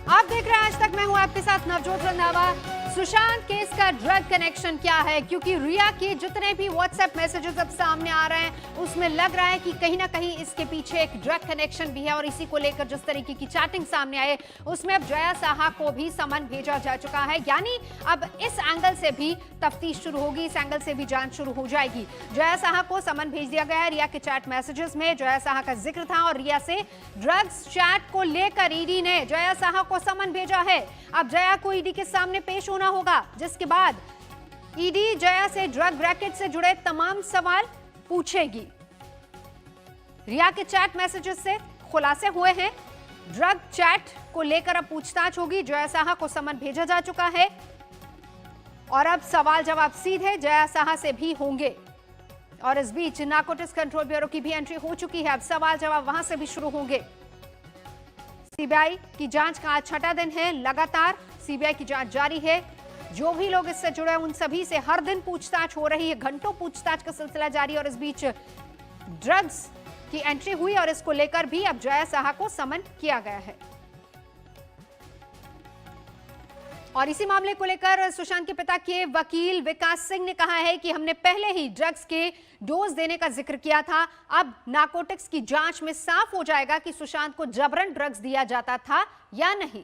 आप देख रहे हैं आज तक, मैं हूं आपके साथ नवजोत रंधावा। सुशांत केस का ड्रग कनेक्शन क्या है, क्योंकि रिया के जितने भी व्हाट्सएप मैसेजेस अब सामने आ रहे हैं उसमें लग रहा है कि कहीं ना कहीं इसके पीछे एक ड्रग कनेक्शन भी है। और इसी को लेकर जिस तरीके की चैटिंग सामने आए उसमें अब जया साहा को भी समन भेजा जा चुका है। यानी अब इस एंगल से भी तफ्तीश शुरू होगी, इस एंगल से भी जांच शुरू हो जाएगी। जया साहा को समन भेज दिया गया है। रिया के चैट मैसेजेस में जया साहा का जिक्र था और रिया से ड्रग्स चैट को लेकर ईडी ने जया साहा को समन भेजा है। अब जया को ईडी के सामने पेश होना होगा, जिसके बाद ईडी जया से ड्रग रैकेट से जुड़े तमाम सवाल पूछेगी। रिया के चैट मैसेजेस से खुलासे हुए हैं। ड्रग चैट को लेकर अब पूछताछ होगी। जया साहा को समन भेजा जा चुका है और अब सवाल जवाब सीधे जया साहा से भी होंगे। और इस बीच नारकोटिक्स कंट्रोल ब्यूरो की भी एंट्री हो चुकी है। अब सवाल जवाब वहां से भी शुरू होंगे। सीबीआई की जांच का आज छठा दिन है। लगातार सीबीआई की जांच जारी है। जो भी लोग इससे जुड़े हैं उन सभी से हर दिन पूछताछ हो रही है। घंटों पूछताछ का सिलसिला जारी है और इस बीच ड्रग्स की एंट्री हुई और इसको लेकर भी अब जया साहा को समन किया गया है। और इसी मामले को लेकर सुशांत के पिता के वकील विकास सिंह ने कहा है कि हमने पहले ही ड्रग्स के डोज देने का जिक्र किया था। अब नारकोटिक्स की जांच में साफ हो जाएगा कि सुशांत को जबरन ड्रग्स दिया जाता था या नहीं।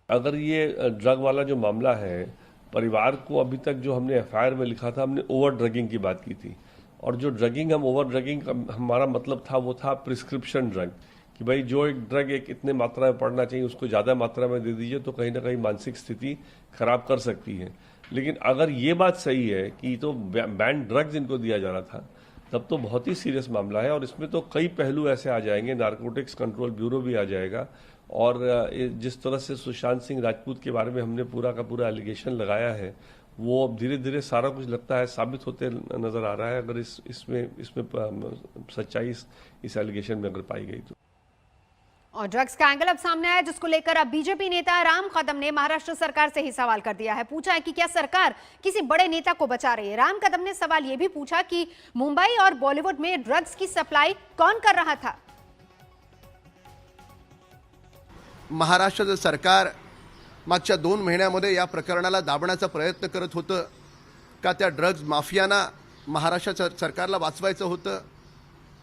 अगर ये ड्रग वाला जो मामला है, परिवार को अभी तक जो हमने एफआईआर में लिखा था, हमने ओवर ड्रगिंग की बात की थी। और जो ड्रगिंग, हम ओवर ड्रगिंग हमारा मतलब था वो था प्रिस्क्रिप्शन ड्रग, कि भाई जो एक ड्रग एक इतने मात्रा में पड़ना चाहिए उसको ज़्यादा मात्रा में दे दीजिए तो कहीं ना कहीं मानसिक स्थिति खराब कर सकती है। लेकिन अगर ये बात सही है कि तो बैन ड्रग्स इनको दिया जा रहा था, तब तो बहुत ही सीरियस मामला है। और इसमें तो कई पहलू ऐसे आ जाएंगे, नारकोटिक्स कंट्रोल ब्यूरो भी आ जाएगा। और जिस तरह से सुशांत सिंह राजपूत के बारे में हमने पूरा का पूरा एलिगेशन लगाया है, वो अब धीरे धीरे सारा कुछ लगता है साबित होते नजर आ रहा है। अगर इसमें सच्चाई इस एलिगेशन में अगर पाई गई तो। और ड्रग्स का एंगल अब सामने आया, जिसको लेकर अब बीजेपी नेता राम कदम ने महाराष्ट्र सरकार से ही सवाल कर दिया है। पूछा है कि क्या सरकार किसी बड़े नेता को बचा रही है। राम कदम ने सवाल यह भी पूछा कि मुंबई और बॉलीवुड में ड्रग्स की सप्लाई कौन कर रहा था। महाराष्ट्र सरकार मागच्या 2 महिन्यामध्ये या प्रकरणाला दाबण्याचा प्रयत्न करत होतं का? त्या ड्रग्ज माफियांना महाराष्ट्र सरकारला वाचवायचं होतं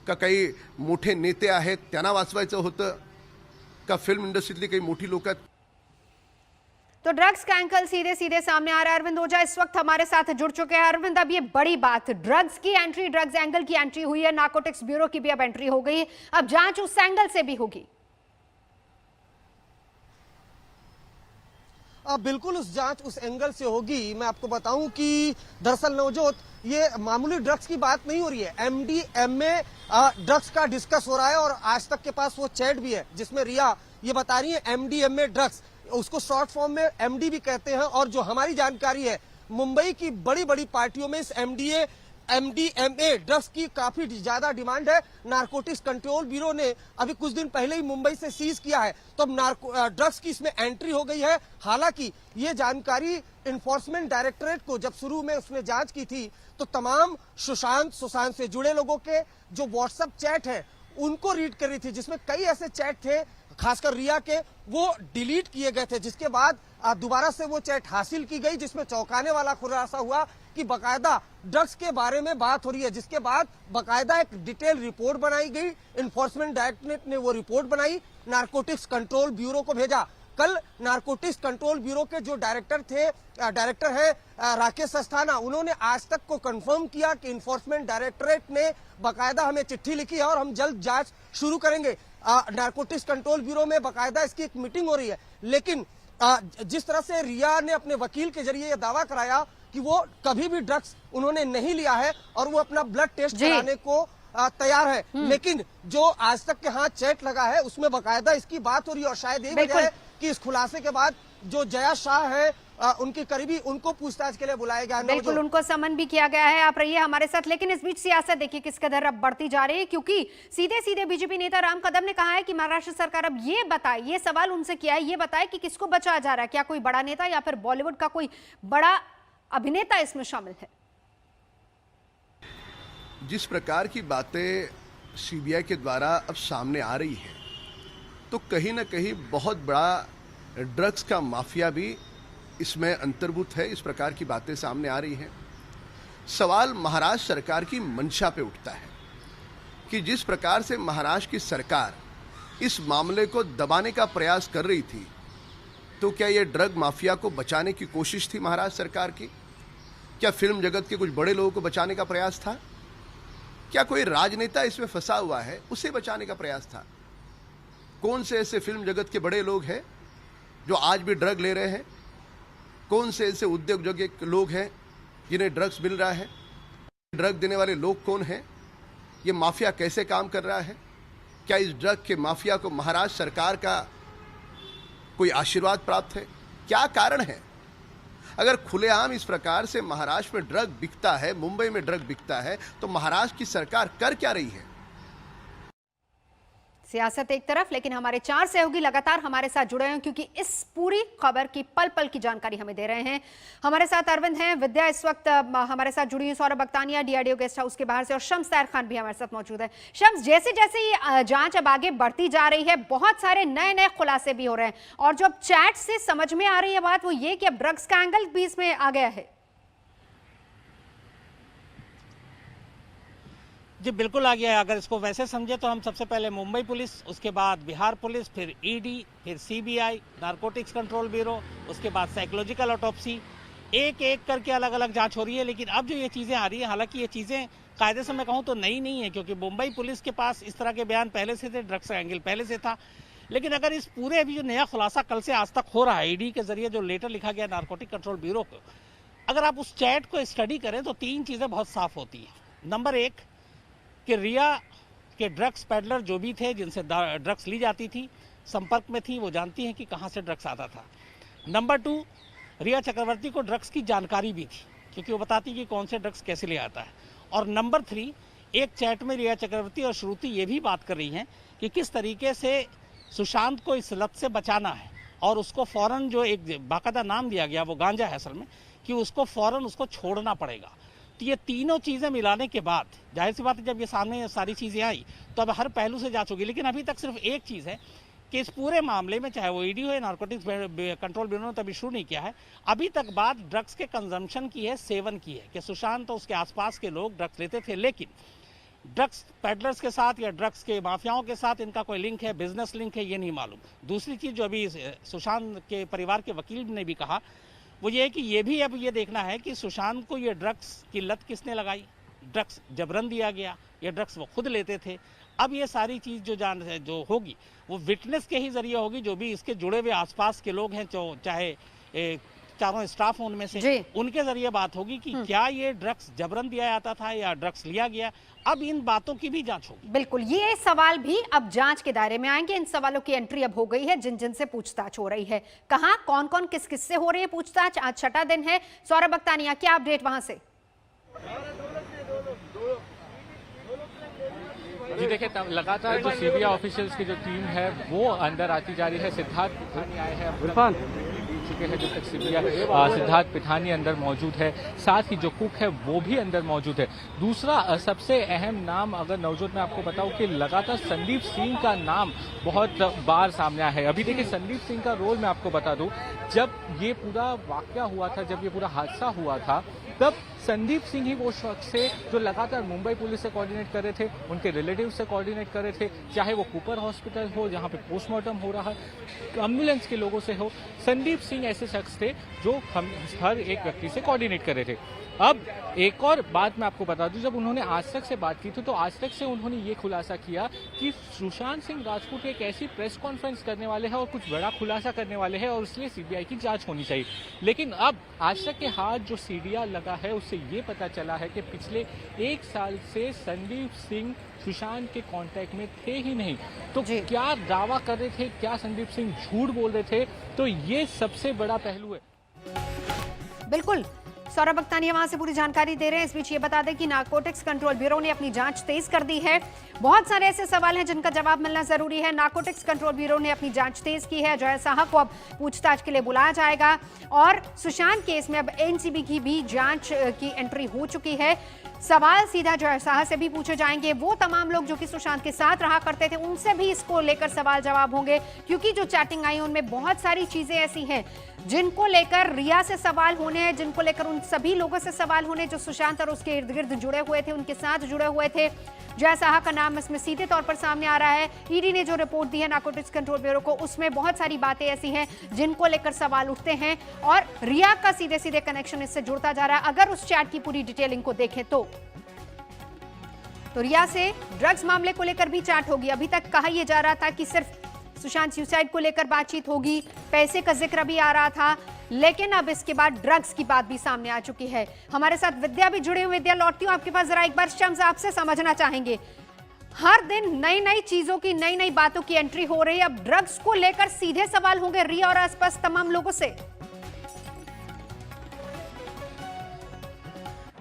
का? काही मोठे नेते आहेत त्यांना वाचवायचं होतं का? फिल्म इंडस्ट्रीतली काही मोठी लोक आहेत? तो ड्रग्स का एंगल सीधे सीधे सामने आ रहा है। अरविंद ओझा इस वक्त हमारे साथ जुड़ चुके हैं। अरविंद, अब ये बड़ी बात, ड्रग्स की एंट्री, ड्रग्स एंगल की एंट्री हुई है, नारकोटिक्स ब्यूरो की भी अब एंट्री हो गई है। अब जांच उस एंगल से भी होगी। बिल्कुल उस जांच उस एंगल से होगी। मैं आपको बताऊं कि दरअसल नवजोत, ये मामूली ड्रग्स की बात नहीं हो रही है। एमडीएमए ड्रग्स का डिस्कस हो रहा है और आज तक के पास वो चैट भी है जिसमें रिया ये बता रही है एमडीएमए ड्रग्स, उसको शॉर्ट फॉर्म में एमडी भी कहते हैं। और जो हमारी जानकारी है, मुंबई की बड़ी बड़ी पार्टियों में इस एमडीएमए ड्रग्स की काफी ज्यादा डिमांड है। नारकोटिक्स कंट्रोल ब्यूरो ने अभी कुछ दिन पहले ही मुंबई से सीज किया है, तो अब ड्रग्स की इसमें एंट्री हो गई है। हालांकि ये जानकारी इन्फोर्समेंट डायरेक्टरेट को जब शुरू में उसने जांच की थी तो तमाम सुशांत से जुड़े लोगों के जो व्हाट्सएप चैट है उनको रीड कर रही थी, जिसमें कई ऐसे चैट थे खासकर रिया के, वो डिलीट किए गए थे। जिसके बाद दोबारा से वो चैट हासिल की गई, जिसमें चौंकाने वाला खुलासा हुआ कि बकायदा ड्रग्स के बारे में बात हो रही है। जिसके बाद बकायदा एक डिटेल रिपोर्ट बनाई गई। इन्फोर्समेंट डायरेक्टरेट ने वो रिपोर्ट बनाई, नारकोटिक्स कंट्रोल ब्यूरो को भेजा। कल नारकोटिक्स कंट्रोल ब्यूरो के जो डायरेक्टर है राकेश अस्थाना, उन्होंने आज तक को कंफर्म किया कि इन्फोर्समेंट डायरेक्टरेट ने बकायदा हमें चिट्ठी लिखी है और हम जल्द जांच शुरू करेंगे। नारकोटिक्स कंट्रोल ब्यूरो में बकायदा इसकी एक मीटिंग हो रही है। लेकिन जिस तरह से रिया ने अपने वकील के जरिए यह दावा कराया कि वो कभी भी ड्रग्स उन्होंने नहीं लिया है और वो अपना ब्लड टेस्ट कराने को तैयार है, लेकिन जो आज तक के हाथ चैट लगा है उसमें बकायदा इसकी बात हो रही है। और शायद यही वजह है कि इस खुलासे के बाद जो जया शाह है उनके करीबी, उनको पूछताछ के लिए बुलाया गया। बिल्कुल, उनको समन भी किया गया है। आप रहिए हमारे साथ। लेकिन इस बीच सियासत देखिए किस कदर अब बढ़ती जा रही है, क्योंकि सीधे सीधे बीजेपी नेता राम कदम ने कहा है कि महाराष्ट्र सरकार अब ये बताए, ये सवाल उनसे किया है, ये बताए कि किसको बचाया जा रहा है। क्या कोई बड़ा नेता या फिर बॉलीवुड का कोई बड़ा अभिनेता इसमें शामिल है? जिस प्रकार की बातें सीबीआई के द्वारा अब सामने आ रही है तो कहीं ना कहीं बहुत बड़ा ड्रग्स का माफिया भी इसमें अंतर्भूत है। इस प्रकार की बातें सामने आ रही हैं। सवाल महाराष्ट्र सरकार की मंशा पे उठता है कि जिस प्रकार से महाराष्ट्र की सरकार इस मामले को दबाने का प्रयास कर रही थी, तो क्या यह ड्रग माफिया को बचाने की कोशिश थी महाराष्ट्र सरकार की? क्या फिल्म जगत के कुछ बड़े लोगों को बचाने का प्रयास था? क्या कोई राजनेता इसमें फंसा हुआ है, उसे बचाने का प्रयास था? कौन से ऐसे फिल्म जगत के बड़े लोग हैं जो आज भी ड्रग ले रहे हैं? कौन से ऐसे उद्योग जगत के लोग हैं जिन्हें ड्रग्स मिल रहा है? ड्रग देने वाले लोग कौन हैं? ये माफिया कैसे काम कर रहा है? क्या इस ड्रग के माफिया को महाराष्ट्र सरकार का कोई आशीर्वाद प्राप्त है? क्या कारण है? अगर खुलेआम इस प्रकार से महाराष्ट्र में ड्रग बिकता है, मुंबई में ड्रग बिकता है, तो महाराष्ट्र की सरकार कर क्या रही है? सियासत एक तरफ, लेकिन हमारे 4 सहयोगी लगातार हमारे साथ जुड़े हैं क्योंकि इस पूरी खबर की पल पल की जानकारी हमें दे रहे हैं। हमारे साथ अरविंद हैं, विद्या इस वक्त हमारे साथ जुड़ी है, सौरभ बख्तानिया डीआरडीओ गेस्ट हाउस के बाहर से, और शम्स ताहिर खान भी हमारे साथ मौजूद है। शम्स, जैसे जैसे ये जांच अब आगे बढ़ती जा रही है, बहुत सारे नए नए खुलासे भी हो रहे हैं, और जो अब चैट से समझ में आ रही है बात, वो ये कि अब ड्रग्स का एंगल भी इसमें आ गया है। जी बिल्कुल आ गया है। अगर इसको वैसे समझे तो हम सबसे पहले मुंबई पुलिस, उसके बाद बिहार पुलिस, फिर ईडी, फिर सीबीआई, नारकोटिक्स कंट्रोल ब्यूरो, उसके बाद साइकोलॉजिकल ऑटोप्सी, एक एक करके अलग अलग जांच हो रही है। लेकिन अब जो ये चीज़ें आ रही है, हालांकि ये चीज़ें कायदे से मैं कहूँ तो नई नहीं है, क्योंकि मुंबई पुलिस के पास इस तरह के बयान पहले से थे, ड्रग्स का एंगल पहले से था। लेकिन अगर इस पूरे अभी जो नया खुलासा कल से आज तक हो रहा है, ईडी के जरिए जो लेटर लिखा गया नारकोटिक कंट्रोल ब्यूरो को, अगर आप उस चैट को स्टडी करें तो 3 चीज़ें बहुत साफ होती हैं। नंबर 1 कि रिया के ड्रग्स पेडलर जो भी थे, जिनसे ड्रग्स ली जाती थी, संपर्क में थी, वो जानती हैं कि कहाँ से ड्रग्स आता था। नंबर 2, रिया चक्रवर्ती को ड्रग्स की जानकारी भी थी, क्योंकि वो बताती कि कौन से ड्रग्स कैसे ले आता है। और नंबर 3, एक चैट में रिया चक्रवर्ती और श्रुति ये भी बात कर रही हैं कि किस तरीके से सुशांत को इस लत से बचाना है, और उसको फ़ौरन, जो एक बाकायदा नाम दिया गया वो गांजा है असल में, कि उसको फ़ौरन उसको छोड़ना पड़ेगा। तो ये तीनों चीज़ें मिलाने के बाद जाहिर सी बात है, जब ये सामने सारी चीज़ें आई तो अब हर पहलू से जांच होगी। लेकिन अभी तक सिर्फ एक चीज़ है कि इस पूरे मामले में, चाहे वो ईडी हो या नारकोटिक्स कंट्रोल ब्यूरो ने तभी शुरू नहीं किया है, अभी तक बात ड्रग्स के कंजम्पशन की है, सेवन की है, कि सुशांत तो उसके आसपास के लोग ड्रग्स लेते थे, लेकिन ड्रग्स पेडलर्स के साथ या ड्रग्स के माफियाओं के साथ इनका कोई लिंक है, बिजनेस लिंक है, ये नहीं मालूम। दूसरी चीज़ जो अभी सुशांत के परिवार के वकील ने भी कहा, वो ये है कि ये भी अब ये देखना है कि सुशांत को ये ड्रग्स की लत किसने लगाई, ड्रग्स जबरन दिया गया या ड्रग्स वो खुद लेते थे। अब ये सारी चीज़ जो होगी वो विटनेस के ही जरिए होगी, जो भी इसके जुड़े हुए आसपास के लोग हैं, चाहे चारों स्टाफ उनमें से, उनके जरिए बात होगी कि क्या ये ड्रग्स जबरन दिया जाता था या ड्रग्स लिया गया। अब इन बातों की भी जांच होगी। बिल्कुल, ये सवाल भी अब जांच के दायरे में आएंगे। इन सवालों की एंट्री अब हो गई है, जिन जिन से पूछताछ हो रही है। कहां, कौन कौन, किस किस से हो रही है पूछताछ, आज 6वां दिन है। सौरभ बख्तानिया, क्या अपडेट वहां से? जी देखिए, लगातार जो सीबीआई ऑफिशियल्स की जो टीम है वो अंदर आती जा रही है। सिद्धार्थ पिठानी आए हैं, इरफान चुके हैं जब तक सीबीआई। सिद्धार्थ पिठानी अंदर मौजूद है, साथ ही जो कुक है वो भी अंदर मौजूद है। दूसरा सबसे अहम नाम, अगर नवजोत मैं आपको बताऊं कि लगातार संदीप सिंह का नाम बहुत बार सामने आया है। अभी देखिए, संदीप सिंह का रोल मैं आपको बता दूं, जब ये पूरा वाकया हुआ था, जब ये पूरा हादसा हुआ था, तब संदीप सिंह ही वो शख्स थे जो लगातार मुंबई पुलिस से कोऑर्डिनेट कर रहे थे, उनके रिलेटिव से कोऑर्डिनेट कर रहे थे, चाहे वो कूपर हॉस्पिटल हो जहां पे पोस्टमार्टम हो रहा है, एम्बुलेंस के लोगों से हो। संदीप सिंह ऐसे शख्स थे जो हम हर एक व्यक्ति से कोऑर्डिनेट कर रहे थे। अब एक और बात मैं आपको बता दूं, जब उन्होंने आज तक से बात की थी तो आज तक से उन्होंने ये खुलासा किया कि सुशांत सिंह राजपूत एक ऐसी प्रेस कॉन्फ्रेंस करने वाले हैं और कुछ बड़ा खुलासा करने वाले हैं और इसलिए सीबीआई की जांच होनी चाहिए। लेकिन अब आज तक के हाथ जो सीडीआर लगा है उससे ये पता चला है कि पिछले 1 साल से संदीप सिंह सुशांत के कांटेक्ट में थे ही नहीं। तो क्या दावा कर रहे थे, क्या संदीप सिंह झूठ बोल रहे थे, तो ये सबसे बड़ा पहलू है। बिल्कुल, सौरभ बख्तानिया वहां से पूरी जानकारी दे रहे हैं। इस बीच ये बता दें कि नारकोटिक्स कंट्रोल ब्यूरो ने अपनी जांच तेज कर दी है। बहुत सारे ऐसे सवाल हैं जिनका जवाब मिलना जरूरी है। नारकोटिक्स कंट्रोल ब्यूरो ने अपनी जांच तेज की है। जय साहा को अब पूछताछ के लिए बुलाया जाएगा और सुशांत केस में अब एनसीबी की भी जांच की एंट्री हो चुकी है। सवाल सीधा जय शाह से भी पूछे जाएंगे। वो तमाम लोग जो कि सुशांत के साथ रहा करते थे उनसे भी इसको लेकर सवाल जवाब होंगे, क्योंकि जो चैटिंग आई उनमें बहुत सारी चीजें ऐसी हैं जिनको लेकर रिया से सवाल होने हैं, जिनको लेकर उन सभी लोगों से सवाल होने जो सुशांत और उसके इर्द गिर्द जुड़े हुए थे, उनके साथ जुड़े हुए थे। जय शाह का नाम इसमें सीधे तौर पर सामने आ रहा है। ईडी ने जो रिपोर्ट दी है नारकोटिक्स कंट्रोल ब्यूरो को, उसमें बहुत सारी बातें ऐसी हैं जिनको लेकर सवाल उठते हैं और रिया का सीधे सीधे कनेक्शन इससे जुड़ता जा रहा है। अगर उस चैट की पूरी डिटेलिंग को देखें तो रिया से ड्रग्स मामले को लेकर भी चैट होगी। अभी तक कहा यह जा रहा था कि सिर्फ सुशांत सुसाइड को लेकर बातचीत होगी, पैसे का जिक्र भी आ रहा था, लेकिन अब इसके बाद ड्रग्स की बात भी सामने आ चुकी है। हमारे साथ विद्या भी जुड़े हुए। विद्या, लौटती हूं आपके पास, जरा एक बार शम्स आपसे समझना चाहेंगे, हर दिन नई नई चीजों की, नई नई बातों की एंट्री हो रही है। अब ड्रग्स को लेकर सीधे सवाल होंगे रिया और आसपास तमाम लोगों से।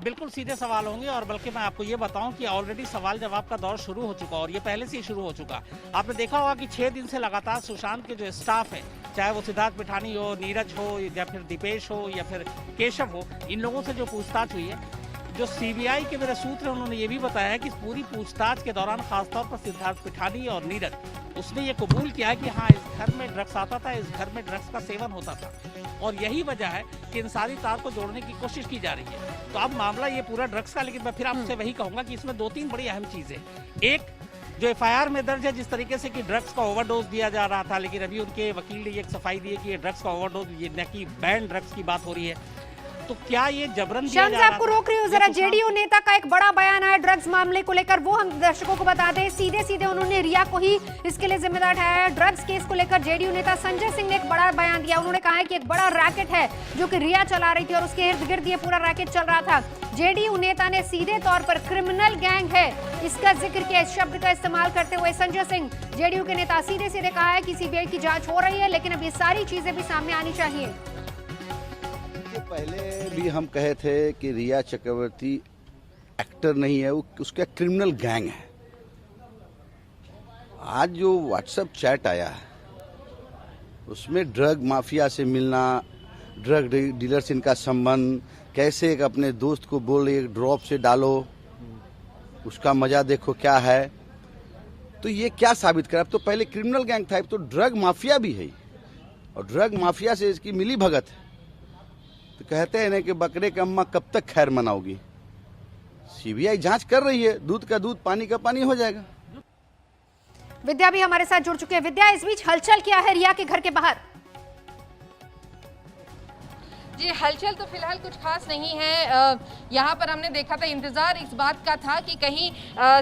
बिल्कुल सीधे सवाल होंगे और बल्कि मैं आपको ये बताऊं कि ऑलरेडी सवाल जवाब का दौर शुरू हो चुका और ये पहले से ही शुरू हो चुका। आपने देखा होगा कि 6 दिन से लगातार सुशांत के जो स्टाफ है, चाहे वो सिद्धार्थ पिठानी हो, नीरज हो या फिर दीपेश हो या फिर केशव हो, इन लोगों से जो पूछताछ हुई है, जो सीबीआई के मेरे सूत्र हैं उन्होंने ये भी बताया है कि इस पूरी पूछताछ के दौरान खासतौर पर सिद्धार्थ पिठानी और नीरज, उसने ये कबूल किया है कि हाँ, इस घर में ड्रग्स आता था, इस घर में ड्रग्स का सेवन होता था और यही वजह है कि इन सारी तार को जोड़ने की कोशिश की जा रही है। तो अब मामला ये पूरा ड्रग्स का, लेकिन मैं फिर आपसे वही कहूंगा कि इसमें 2-3 बड़ी अहम चीजें। एक, जो एफआईआर में दर्ज है जिस तरीके से कि ड्रग्स का ओवरडोज दिया जा रहा था, लेकिन अभी उनके वकील ने एक सफाई दी है कि ये ड्रग्स का ओवरडोज, ये न कि बैन ड्रग्स की बात हो रही है, तो क्या ये जबरन दिया जा रहा था? आपको रोक रही हूँ जरा, जेडीयू नेता का एक बड़ा बयान आया ड्रग्स मामले को लेकर, वो हम दर्शकों को बता दें। सीधे सीधे उन्होंने रिया को ही इसके लिए जिम्मेदार ठहराया है। ड्रग्स केस को लेकर जेडीयू नेता संजय सिंह ने एक बड़ा बयान दिया। उन्होंने कहा है कि एक बड़ा रैकेट है जो कि रिया चला रही थी और उसके इर्द गिर्द ये पूरा रैकेट चल रहा था। जेडीयू नेता ने सीधे तौर पर क्रिमिनल गैंग है इसका जिक्र किया, इस शब्द का इस्तेमाल करते हुए संजय सिंह, जेडीयू के नेता, सीधे सीधे कहा है कि सीबीआई की जांच हो रही है, लेकिन अब ये सारी चीजें भी सामने आनी चाहिए। पहले भी हम कहे थे कि रिया चक्रवर्ती एक्टर नहीं है, वो उसका क्रिमिनल गैंग है। आज जो व्हाट्सएप चैट आया है उसमें ड्रग माफिया से मिलना, ड्रग डीलर से इनका संबंध, कैसे एक अपने दोस्त को बोल रही है ड्रॉप से डालो, उसका मजा देखो क्या है, तो ये क्या साबित करा? अब तो पहले क्रिमिनल गैंग था, अब तो ड्रग माफिया भी है और ड्रग माफिया से इसकी मिली भगत है। तो कहते हैं ना कि बकरे की अम्मा कब तक खैर मनाओगी। सीबीआई जांच कर रही है, दूध का दूध पानी का पानी हो जाएगा। विद्या भी हमारे साथ जुड़ चुके हैं। विद्या, इस बीच हलचल क्या है रिया के घर के बाहर? जी, हलचल तो फिलहाल कुछ खास नहीं है। यहाँ पर हमने देखा था, इंतजार इस बात का था कि कहीं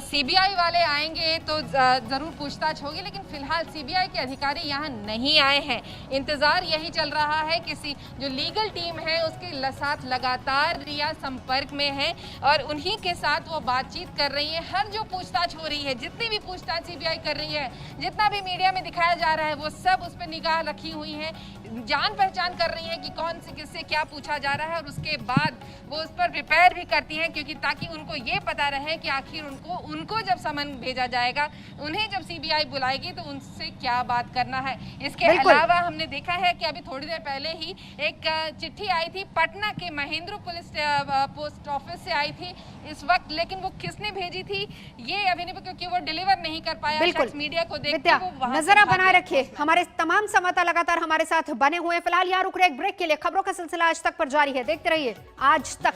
सीबीआई वाले आएंगे तो ज़रूर पूछताछ होगी, लेकिन फिलहाल सीबीआई के अधिकारी यहाँ नहीं आए हैं। इंतजार यही चल रहा है कि जो लीगल टीम है उसके साथ लगातार रिया संपर्क में है और उन्हीं के साथ वो बातचीत कर रही है। हर जो पूछताछ हो रही है, जितनी भी पूछताछ सीबीआई कर रही है, जितना भी मीडिया में दिखाया जा रहा है, वो सब उस पर निगाह रखी हुई है, जान पहचान कर रही है कि कौन से किससे क्या पूछा जा रहा है और उसके बाद वो उस पर प्रिपेयर भी करती हैं, क्योंकि ताकि उनको ये पता रहे कि आखिर उनको जब समन भेजा जाएगा, उन्हें जब सीबीआई बुलाएगी तो उनसे क्या बात करना है। इसके अलावा हमने देखा है कि अभी थोड़ी देर पहले ही एक चिट्ठी आई थी पटना के महेंद्र पुलिस पोस्ट ऑफिस से आई थी इस वक्त, लेकिन वो किसने भेजी थी ये अभी नहीं, क्योंकि वो डिलीवर नहीं कर पाया। मीडिया को देखते नजर बनाए रखिए, हमारे तमाम संवाददाता लगातार हमारे साथ बने हुए हैं। फिलहाल यहाँ रुक रहे एक ब्रेक के लिए, खबरों का सिलसिला आज तक पर जारी है, देखते रहिए आज तक।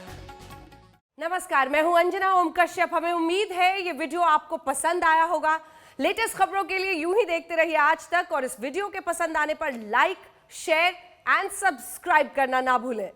नमस्कार, मैं हूं अंजना ओम कश्यप। हमें उम्मीद है ये वीडियो आपको पसंद आया होगा। लेटेस्ट खबरों के लिए यूं ही देखते रहिए आज तक और इस वीडियो के पसंद आने पर लाइक, शेयर एंड सब्सक्राइब करना ना भूलें।